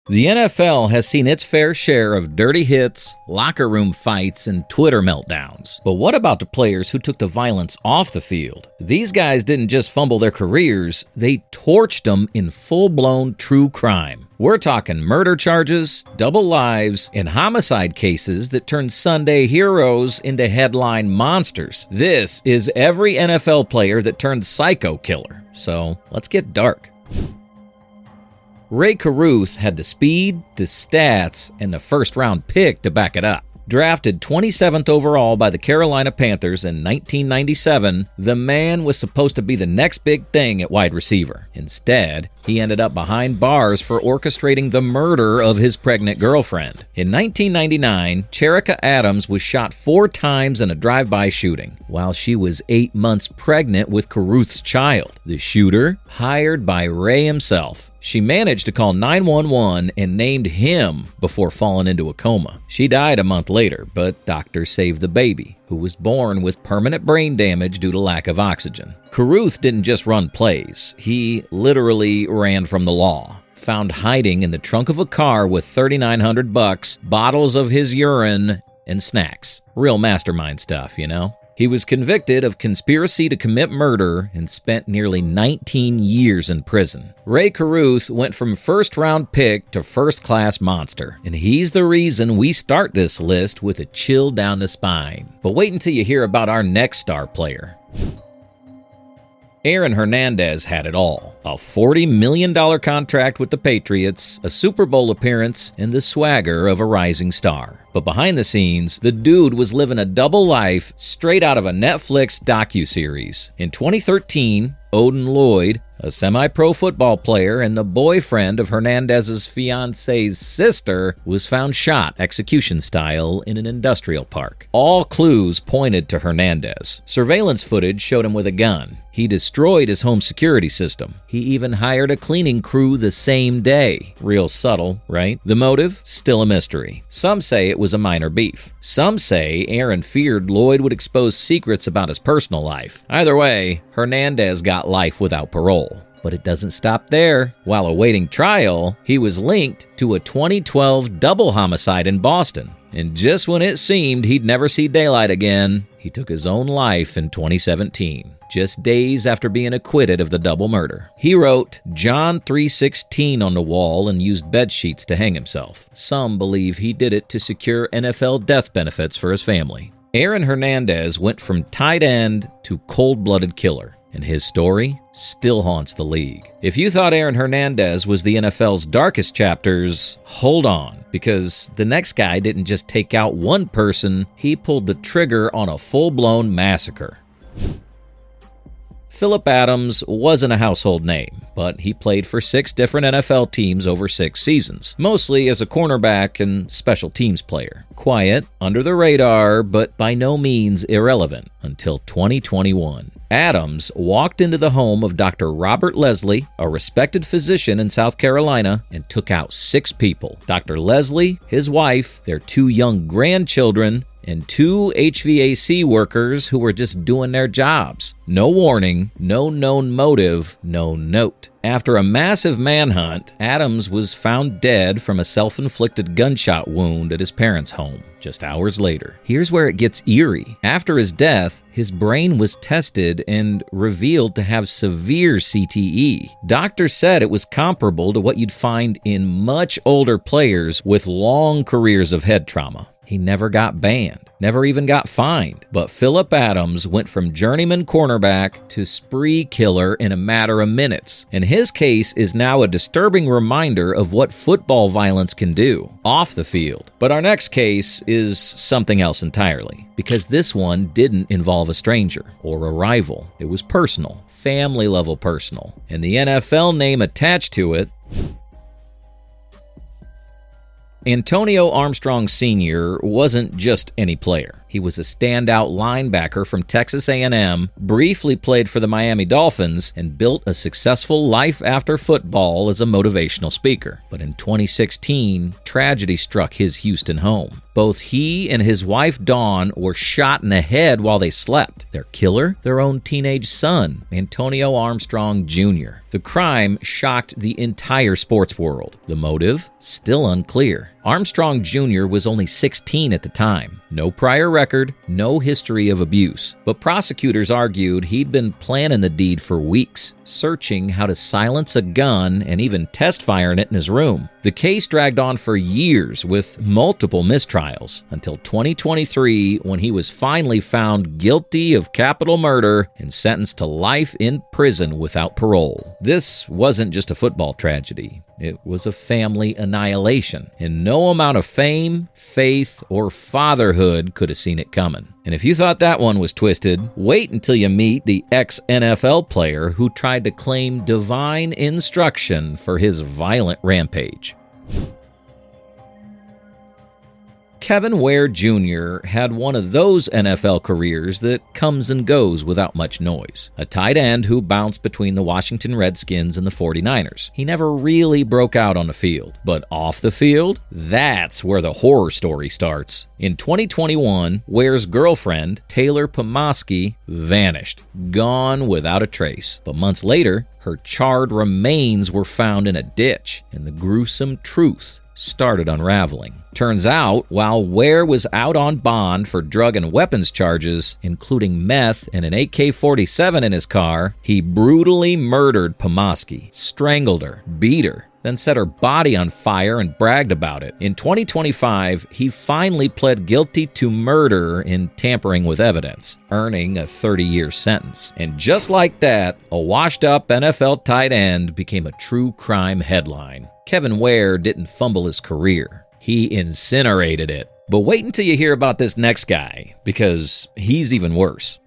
The NFL has seen its fair share of dirty hits, locker room fights, and Twitter meltdowns. But what about the players who took the violence off the field? These guys didn't just fumble their careers, they torched them in full-blown true crime. We're talking murder charges, double lives, and homicide cases that turned Sunday heroes into headline monsters. This is every NFL player that turned psycho killer. So let's get dark. Rae Carruth had the speed, the stats, and the first-round pick to back it up. Drafted 27th overall by the Carolina Panthers in 1997, the man was supposed to be the next big thing at wide receiver. Instead, he ended up behind bars for orchestrating the murder of his pregnant girlfriend. In 1999, Cherika Adams was shot 4 times in a drive-by shooting while she was 8 months pregnant with Carruth's child. The shooter, hired by Rae himself. She managed to call 911 and named him before falling into a coma. She died a month later, but doctors saved the baby, who was born with permanent brain damage due to lack of oxygen. Carruth didn't just run plays. He literally ran from the law. Found hiding in the trunk of a car with $3,900, bottles of his urine, and snacks. Real mastermind stuff, you know? He was convicted of conspiracy to commit murder and spent nearly 19 years in prison. Rae Carruth went from first-round pick to first-class monster, and he's the reason we start this list with a chill down the spine. But wait until you hear about our next star player. Aaron Hernandez had it all. A $40 million contract with the Patriots, a Super Bowl appearance, and the swagger of a rising star. But behind the scenes, the dude was living a double life straight out of a Netflix docuseries. In 2013, Odin Lloyd, a semi-pro football player and the boyfriend of Hernandez's fiance's sister, was found shot execution style in an industrial park. All clues pointed to Hernandez. Surveillance footage showed him with a gun. He destroyed his home security system. He even hired a cleaning crew the same day. Real subtle, right? The motive? Still a mystery. Some say it was a minor beef. Some say Aaron feared Lloyd would expose secrets about his personal life. Either way, Hernandez got life without parole. But it doesn't stop there. While awaiting trial, he was linked to a 2012 double homicide in Boston. And just when it seemed he'd never see daylight again, he took his own life in 2017. Just days after being acquitted of the double murder. He wrote John 3:16 on the wall and used bed sheets to hang himself. Some believe he did it to secure NFL death benefits for his family. Aaron Hernandez went from tight end to cold-blooded killer, and his story still haunts the league. If you thought Aaron Hernandez was the NFL's darkest chapters, hold on, because the next guy didn't just take out one person, he pulled the trigger on a full-blown massacre. Phillip Adams wasn't a household name, but he played for 6 different NFL teams over 6 seasons, mostly as a cornerback and special teams player. Quiet, under the radar, but by no means irrelevant until 2021. Adams walked into the home of Dr. Robert Leslie, a respected physician in South Carolina, and took out 6 people. Dr. Leslie, his wife, their 2 young grandchildren, and 2 HVAC workers who were just doing their jobs. No warning, no known motive, no note. After a massive manhunt, Adams was found dead from a self-inflicted gunshot wound at his parents' home just hours later. Here's where it gets eerie. After his death, his brain was tested and revealed to have severe CTE. Doctors said it was comparable to what you'd find in much older players with long careers of head trauma. He never got banned, never even got fined. But Phillip Adams went from journeyman cornerback to spree killer in a matter of minutes. And his case is now a disturbing reminder of what football violence can do off the field. But our next case is something else entirely, because this one didn't involve a stranger or a rival. It was personal, family-level personal. And the NFL name attached to it. Antonio Armstrong Sr. wasn't just any player. He was a standout linebacker from Texas A&M, briefly played for the Miami Dolphins, and built a successful life after football as a motivational speaker. But in 2016, tragedy struck his Houston home. Both he and his wife Dawn were shot in the head while they slept. Their killer? Their own teenage son, Antonio Armstrong Jr. The crime shocked the entire sports world. The motive? Still unclear. Armstrong Jr. was only 16 at the time. No prior record, no history of abuse. But prosecutors argued he'd been planning the deed for weeks, searching how to silence a gun and even test firing it in his room. The case dragged on for years with multiple mistrials until 2023, when he was finally found guilty of capital murder and sentenced to life in prison without parole. This wasn't just a football tragedy. It was a family annihilation, and no amount of fame, faith, or fatherhood could have seen it coming. And if you thought that one was twisted, wait until you meet the ex-NFL player who tried to claim divine instruction for his violent rampage. Kevin Ware Jr. had one of those NFL careers that comes and goes without much noise. A tight end who bounced between the Washington Redskins and the 49ers. He never really broke out on the field. But off the field, that's where the horror story starts. In 2021, Ware's girlfriend, Taylor Pomoski, vanished. Gone without a trace. But months later, her charred remains were found in a ditch, and the gruesome truth started unraveling. Turns out, while Ware was out on bond for drug and weapons charges, including meth and an AK-47 in his car, he brutally murdered Pomoski, strangled her, beat her, then set her body on fire and bragged about it. In 2025, he finally pled guilty to murder and tampering with evidence, earning a 30-year sentence. And just like that, a washed-up NFL tight end became a true crime headline. Kevin Ware didn't fumble his career. He incinerated it. But wait until you hear about this next guy, because he's even worse.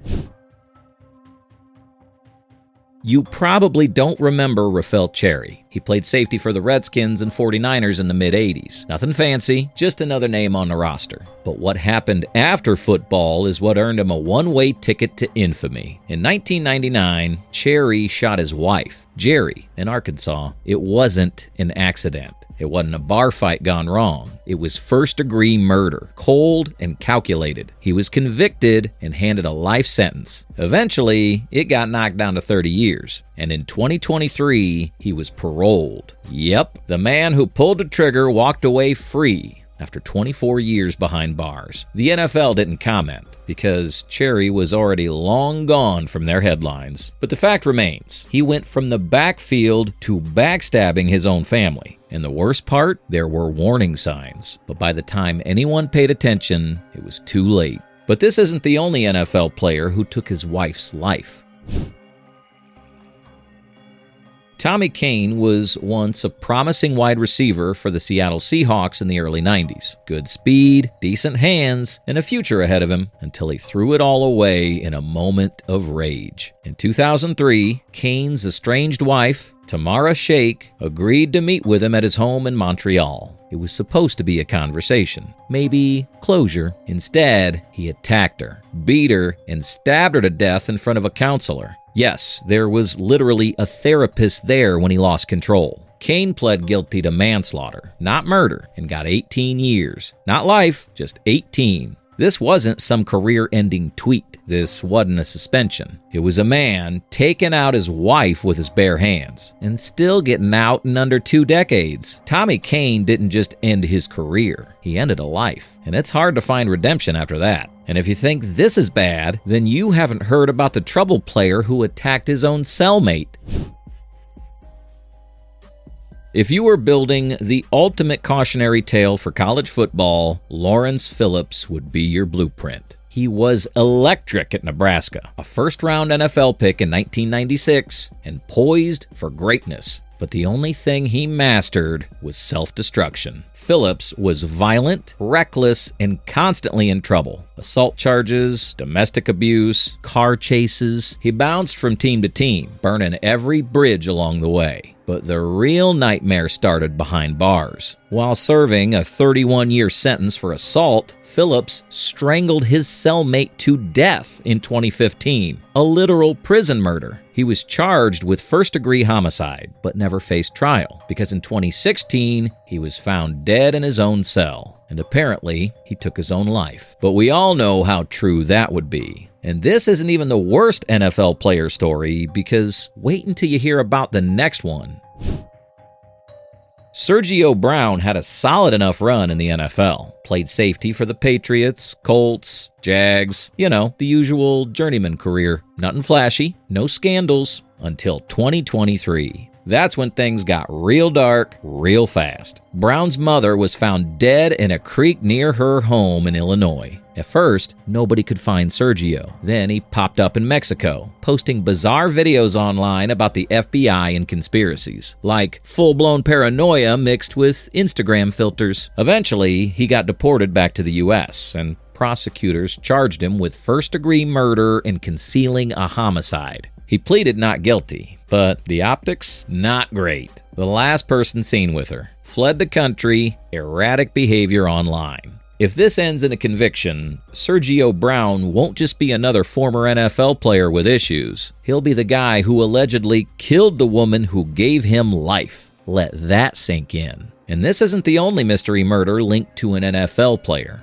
You probably don't remember Rafael Cherry. He played safety for the Redskins and 49ers in the mid-'80s. Nothing fancy, just another name on the roster. But what happened after football is what earned him a one-way ticket to infamy. In 1999, Cherry shot his wife, Jerry, in Arkansas. It wasn't an accident. It wasn't a bar fight gone wrong. It was first-degree murder, cold and calculated. He was convicted and handed a life sentence. Eventually, it got knocked down to 30 years. And in 2023, he was paroled. Yep, the man who pulled the trigger walked away free after 24 years behind bars. The NFL didn't comment because Cherry was already long gone from their headlines. But the fact remains, he went from the backfield to backstabbing his own family. And the worst part, there were warning signs. But by the time anyone paid attention, it was too late. But this isn't the only NFL player who took his wife's life. Tommy Kane was once a promising wide receiver for the Seattle Seahawks in the early 90s. Good speed, decent hands, and a future ahead of him until he threw it all away in a moment of rage. In 2003, Kane's estranged wife, Tamara Sheikh, agreed to meet with him at his home in Montreal. It was supposed to be a conversation, maybe closure. Instead, he attacked her, beat her, and stabbed her to death in front of a counselor. Yes, there was literally a therapist there when he lost control. Kane pled guilty to manslaughter, not murder, and got 18 years. Not life, just 18. This wasn't some career-ending tweet. This wasn't a suspension. It was a man taking out his wife with his bare hands and still getting out in under 2 decades. Tommy Kane didn't just end his career. He ended a life. And it's hard to find redemption after that. And if you think this is bad, then you haven't heard about the trouble player who attacked his own cellmate. If you were building the ultimate cautionary tale for college football, Lawrence Phillips would be your blueprint. He was electric at Nebraska, a first-round NFL pick in 1996, and poised for greatness. But the only thing he mastered was self-destruction. Phillips was violent, reckless, and constantly in trouble. Assault charges, domestic abuse, car chases. He bounced from team to team, burning every bridge along the way. But the real nightmare started behind bars. While serving a 31-year sentence for assault, Phillips strangled his cellmate to death in 2015, a literal prison murder. He was charged with first-degree homicide, but never faced trial, because in 2016, he was found dead in his own cell, and apparently, he took his own life. But we all know how true that would be. And this isn't even the worst NFL player story, because wait until you hear about the next one. Sergio Brown had a solid enough run in the NFL. Played safety for the Patriots, Colts, Jags, the usual journeyman career. Nothing flashy, no scandals, until 2023. That's when things got real dark, real fast. Brown's mother was found dead in a creek near her home in Illinois. At first, nobody could find Sergio. Then he popped up in Mexico, posting bizarre videos online about the FBI and conspiracies, like full-blown paranoia mixed with Instagram filters. Eventually, he got deported back to the U.S., and prosecutors charged him with first-degree murder and concealing a homicide. He pleaded not guilty, but the optics, not great. The last person seen with her fled the country, erratic behavior online. If this ends in a conviction, Sergio Brown won't just be another former NFL player with issues. He'll be the guy who allegedly killed the woman who gave him life. Let that sink in. And this isn't the only mystery murder linked to an NFL player.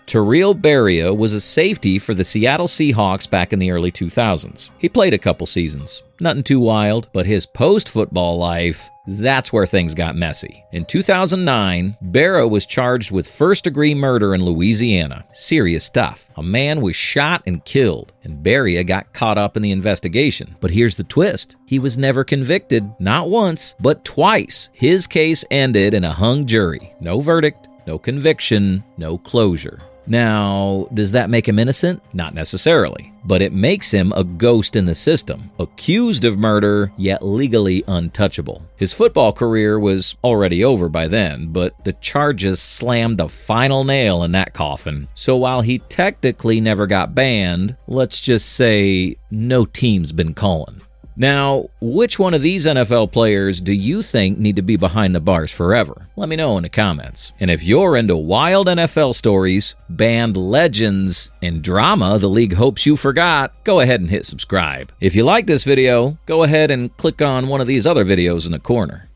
Terrell Berria was a safety for the Seattle Seahawks back in the early 2000s. He played a couple seasons. Nothing too wild, but his post-football life, that's where things got messy. In 2009, Berria was charged with first-degree murder in Louisiana. Serious stuff. A man was shot and killed, and Berria got caught up in the investigation. But here's the twist. He was never convicted, not once, but twice. His case ended in a hung jury. No verdict, no conviction, no closure. Now, does that make him innocent? Not necessarily, but it makes him a ghost in the system, accused of murder, yet legally untouchable. His football career was already over by then, but the charges slammed the final nail in that coffin. So while he technically never got banned, let's just say no team's been calling. Now, which one of these NFL players do you think need to be behind the bars forever? Let me know in the comments. And if you're into wild NFL stories, band legends, and drama the league hopes you forgot, go ahead and hit subscribe. If you like this video, go ahead and click on one of these other videos in the corner.